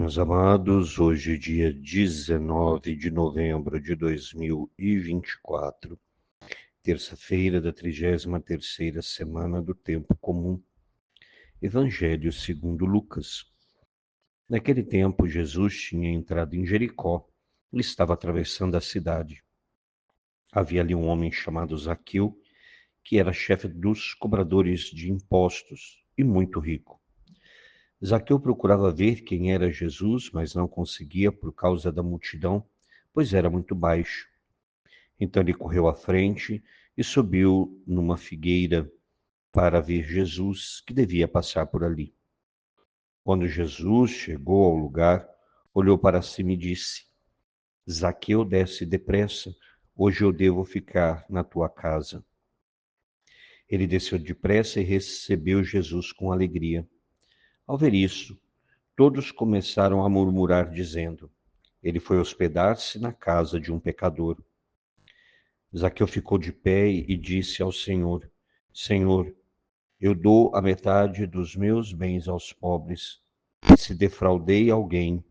Meus amados, hoje dia 19 de novembro de 2024, terça-feira da 33ª semana do Tempo Comum. Evangelho segundo Lucas. Naquele tempo, Jesus tinha entrado em Jericó e estava atravessando a cidade. Havia ali um homem chamado Zaqueu, que era chefe dos cobradores de impostos e muito rico. Zaqueu procurava ver quem era Jesus, mas não conseguia por causa da multidão, pois era muito baixo. Então ele correu à frente e subiu numa figueira para ver Jesus, que devia passar por ali. Quando Jesus chegou ao lugar, olhou para cima e disse: Zaqueu, desce depressa, hoje eu devo ficar na tua casa. Ele desceu depressa e recebeu Jesus com alegria. Ao ver isso, todos começaram a murmurar, dizendo: ele foi hospedar-se na casa de um pecador. Zaqueu ficou de pé e disse ao Senhor: Senhor, eu dou a metade dos meus bens aos pobres, e se defraudei alguém,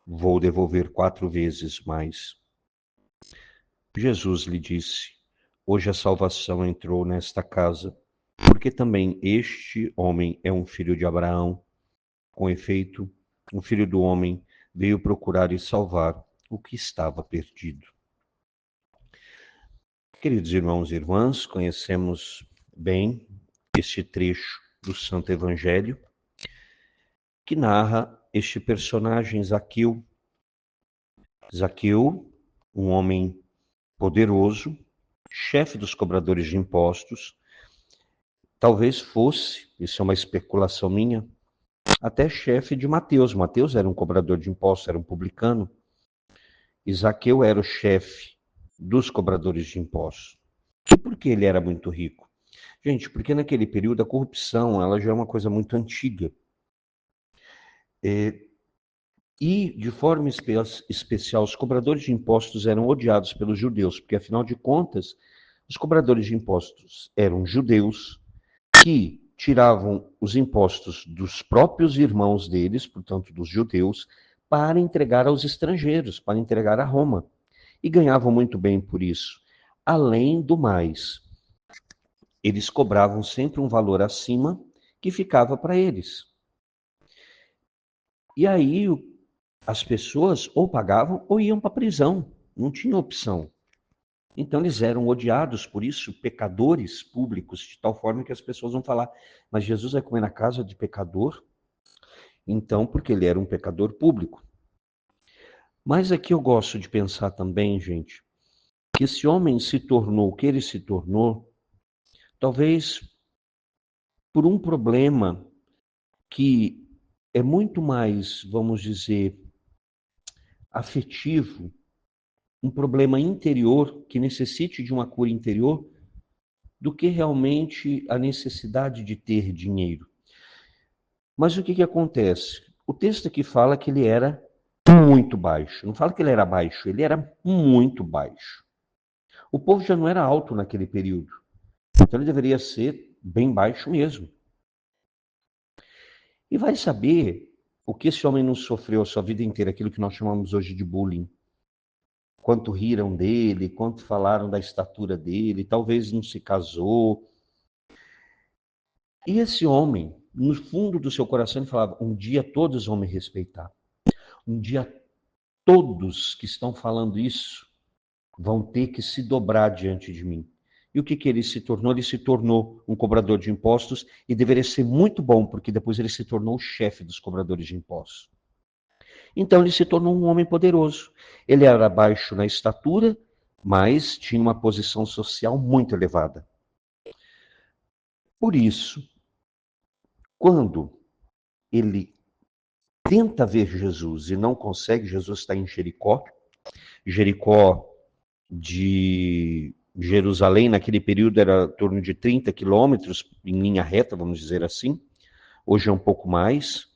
vou devolver 4 vezes mais. Jesus lhe disse: hoje a salvação entrou nesta casa, porque também este homem é um filho de Abraão. Com efeito, o Filho do Homem veio procurar e salvar o que estava perdido. Queridos irmãos e irmãs, conhecemos bem este trecho do Santo Evangelho que narra este personagem Zaqueu. Zaqueu, um homem poderoso, chefe dos cobradores de impostos, talvez fosse, isso é uma especulação minha, até chefe de Mateus. Mateus era um cobrador de impostos, era um publicano. E Zaqueu era o chefe dos cobradores de impostos. E por que ele era muito rico? Gente, porque naquele período a corrupção ela já é uma coisa muito antiga. E, de forma especial, os cobradores de impostos eram odiados pelos judeus, porque, afinal de contas, os cobradores de impostos eram judeus que tiravam os impostos dos próprios irmãos deles, portanto, dos judeus, para entregar aos estrangeiros, para entregar a Roma. E ganhavam muito bem por isso. Além do mais, eles cobravam sempre um valor acima que ficava para eles. E aí as pessoas ou pagavam ou iam para a prisão, não tinha opção. Então eles eram odiados por isso, pecadores públicos, de tal forma que as pessoas vão falar, mas Jesus vai comer na casa de pecador? Então, porque ele era um pecador público. Mas aqui eu gosto de pensar também, gente, que esse homem se tornou o que ele se tornou, talvez por um problema que é muito mais, vamos dizer, afetivo, um problema interior que necessite de uma cura interior, do que realmente a necessidade de ter dinheiro. Mas o que acontece? O texto aqui fala que ele era muito baixo. Não fala que ele era baixo, ele era muito baixo. O povo já não era alto naquele período. Então ele deveria ser bem baixo mesmo. E vai saber o que esse homem não sofreu a sua vida inteira, aquilo que nós chamamos hoje de bullying. Quanto riram dele, quanto falaram da estatura dele, talvez não se casou. E esse homem, no fundo do seu coração, ele falava: um dia todos vão me respeitar. Um dia todos que estão falando isso vão ter que se dobrar diante de mim. E o que ele se tornou? Ele se tornou um cobrador de impostos e deveria ser muito bom, porque depois ele se tornou o chefe dos cobradores de impostos. Então ele se tornou um homem poderoso. Ele era baixo na estatura, mas tinha uma posição social muito elevada. Por isso, quando ele tenta ver Jesus e não consegue, Jesus está em Jericó. Jericó de Jerusalém, naquele período, era em torno de 30 quilômetros, em linha reta, vamos dizer assim. Hoje é um pouco mais,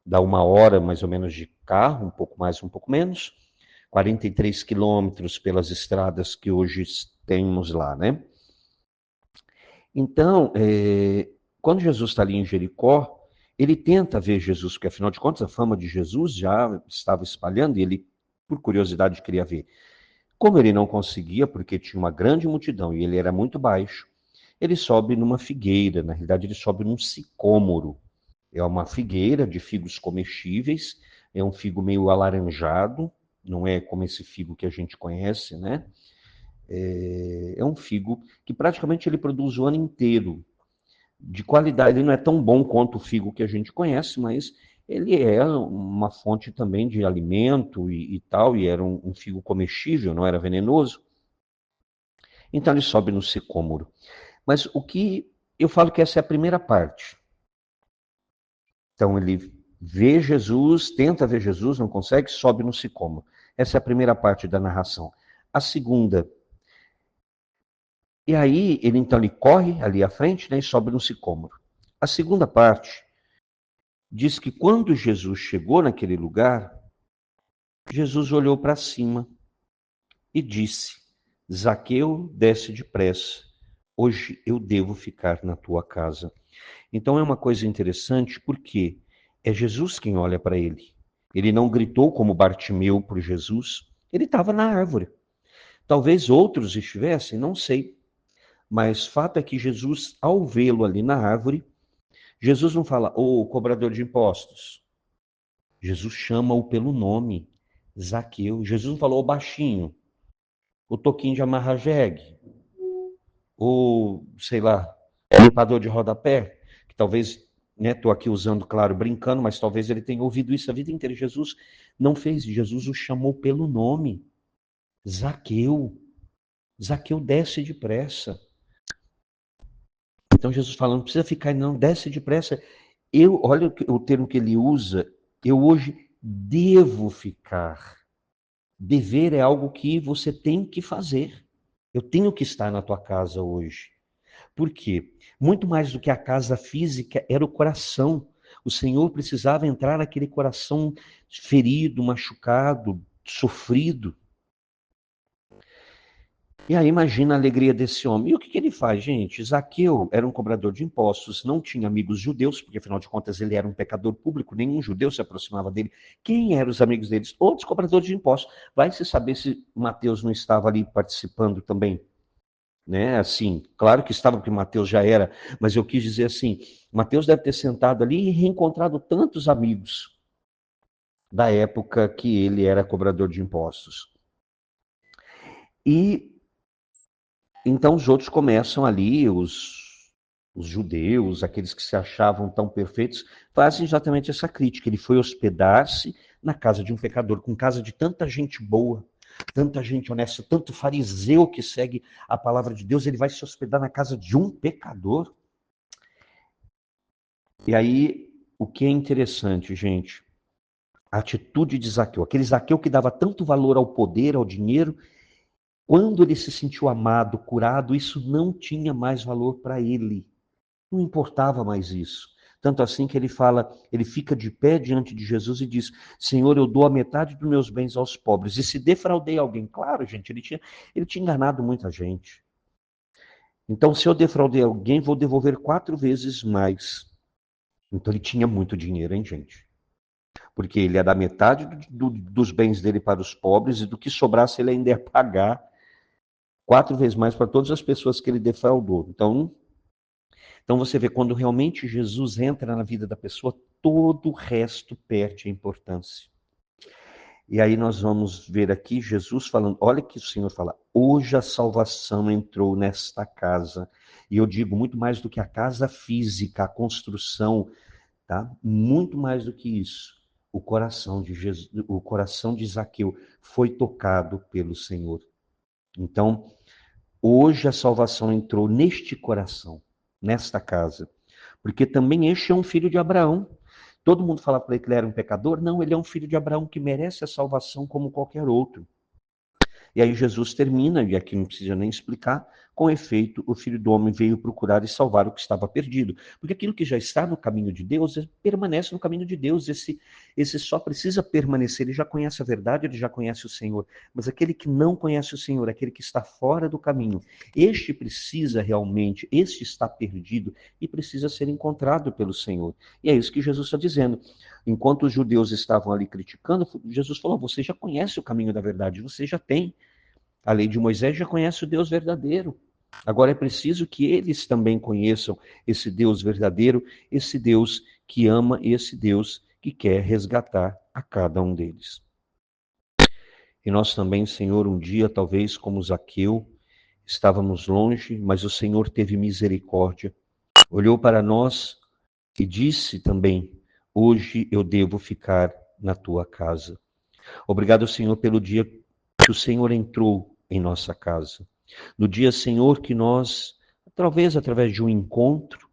dá 1 hora mais ou menos de carro, um pouco mais, um pouco menos. 43 quilômetros pelas estradas que hoje temos lá, né? Então, quando Jesus está ali em Jericó, Ele tenta ver Jesus, porque afinal de contas a fama de Jesus já estava espalhando e ele, por curiosidade, queria ver. Como ele não conseguia, porque tinha uma grande multidão e ele era muito baixo, ele sobe numa figueira, na realidade ele sobe num sicômoro. É uma figueira de figos comestíveis, é um figo meio alaranjado, não é como esse figo que a gente conhece, né? É um figo que praticamente ele produz o ano inteiro. De qualidade, ele não é tão bom quanto o figo que a gente conhece, mas ele é uma fonte também de alimento e tal, e era um figo comestível, não era venenoso. Então ele sobe no sicômoro. Mas o que eu falo que essa é a primeira parte. Então ele vê Jesus, tenta ver Jesus, não consegue, sobe no sicômoro. Essa é a primeira parte da narração. A segunda, e aí ele então ele corre ali à frente, né, e sobe no sicômoro. A segunda parte diz que quando Jesus chegou naquele lugar, Jesus olhou para cima e disse: Zaqueu, desce depressa. Hoje eu devo ficar na tua casa. Então é uma coisa interessante porque é Jesus quem olha para ele. Ele não gritou como Bartimeu por Jesus, ele estava na árvore. Talvez outros estivessem, não sei. Mas fato é que Jesus, ao vê-lo ali na árvore, Jesus não fala, ô cobrador de impostos. Jesus chama-o pelo nome, Zaqueu. Jesus não falou, ô baixinho, o toquinho de amarra jegue, o, sei lá, limpador de rodapé, que talvez, né, estou aqui usando, claro, brincando, mas talvez ele tenha ouvido isso a vida inteira. Jesus não fez, Jesus o chamou pelo nome, Zaqueu. Zaqueu, desce depressa. Então Jesus fala, não precisa ficar, não, desce depressa. Olha o termo que ele usa, eu hoje devo ficar. Dever é algo que você tem que fazer. Eu tenho que estar na tua casa hoje. Por quê? Muito mais do que a casa física era o coração. O Senhor precisava entrar naquele coração ferido, machucado, sofrido. E aí imagina a alegria desse homem. E o que ele faz, gente? Zaqueu era um cobrador de impostos, não tinha amigos judeus, porque afinal de contas ele era um pecador público, nenhum judeu se aproximava dele. Quem eram os amigos deles? Outros cobradores de impostos. Vai se saber se Mateus não estava ali participando também. Né? Assim, claro que estava, porque Mateus já era, mas eu quis dizer assim, Mateus deve ter sentado ali e reencontrado tantos amigos da época que ele era cobrador de impostos. E então os outros começam ali, os judeus, aqueles que se achavam tão perfeitos, fazem exatamente essa crítica. Ele foi hospedar-se na casa de um pecador, com casa de tanta gente boa, tanta gente honesta, tanto fariseu que segue a palavra de Deus, ele vai se hospedar na casa de um pecador. E aí, o que é interessante, gente, a atitude de Zaqueu, aquele Zaqueu que dava tanto valor ao poder, ao dinheiro, quando ele se sentiu amado, curado, isso não tinha mais valor para ele. Não importava mais isso. Tanto assim que ele fala, ele fica de pé diante de Jesus e diz: Senhor, eu dou a metade dos meus bens aos pobres. E se defraudei alguém, claro, gente, ele tinha enganado muita gente. Então, se eu defraudei alguém, vou devolver 4 vezes mais. Então, ele tinha muito dinheiro, hein, gente? Porque ele ia dar metade dos bens dele para os pobres e do que sobrasse ele ainda ia pagar 4 vezes mais para todas as pessoas que ele defraudou. Então você vê, quando realmente Jesus entra na vida da pessoa, todo o resto perde a importância. E aí nós vamos ver aqui Jesus falando, olha que o Senhor fala, hoje a salvação entrou nesta casa. E eu digo muito mais do que a casa física, a construção, tá? Muito mais do que isso. O coração de Jesus, o coração de Zaqueu foi tocado pelo Senhor. Então, hoje a salvação entrou neste coração, nesta casa. Porque também este é um filho de Abraão. Todo mundo fala para ele que ele era um pecador? Não, ele é um filho de Abraão que merece a salvação como qualquer outro. E aí Jesus termina, e aqui não precisa nem explicar, com efeito, o Filho do Homem veio procurar e salvar o que estava perdido. Porque aquilo que já está no caminho de Deus, permanece no caminho de Deus. Esse só precisa permanecer, ele já conhece a verdade, ele já conhece o Senhor. Mas aquele que não conhece o Senhor, aquele que está fora do caminho, este precisa realmente, este está perdido e precisa ser encontrado pelo Senhor. E é isso que Jesus está dizendo. Enquanto os judeus estavam ali criticando, Jesus falou: você já conhece o caminho da verdade, você já tem. A lei de Moisés já conhece o Deus verdadeiro. Agora é preciso que eles também conheçam esse Deus verdadeiro, esse Deus que ama e esse Deus que quer resgatar a cada um deles. E nós também, Senhor, um dia, talvez como Zaqueu, estávamos longe, mas o Senhor teve misericórdia, olhou para nós e disse também: hoje eu devo ficar na tua casa. Obrigado, Senhor, pelo dia que o Senhor entrou em nossa casa. No dia, Senhor, que nós, talvez através de um encontro,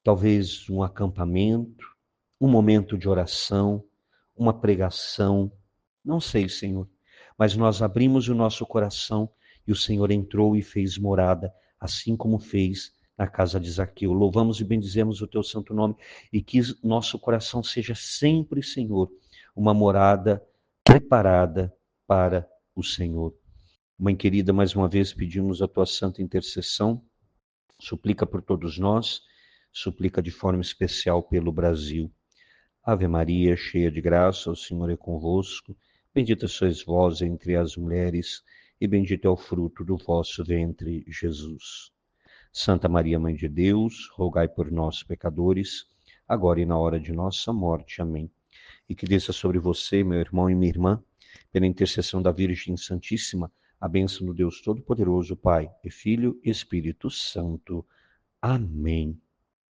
talvez um acampamento, um momento de oração, uma pregação, não sei, Senhor, mas nós abrimos o nosso coração e o Senhor entrou e fez morada, assim como fez na casa de Zaqueu. Louvamos e bendizemos o teu santo nome e que nosso coração seja sempre, Senhor, uma morada preparada para o Senhor. Mãe querida, mais uma vez pedimos a tua santa intercessão, suplica por todos nós, suplica de forma especial pelo Brasil. Ave Maria, cheia de graça, o Senhor é convosco, bendita sois vós entre as mulheres, e bendito é o fruto do vosso ventre, Jesus. Santa Maria, Mãe de Deus, rogai por nós, pecadores, agora e na hora de nossa morte. Amém. E que desça sobre você, meu irmão e minha irmã, pela intercessão da Virgem Santíssima, a bênção do Deus Todo-Poderoso, Pai e Filho e Espírito Santo. Amém.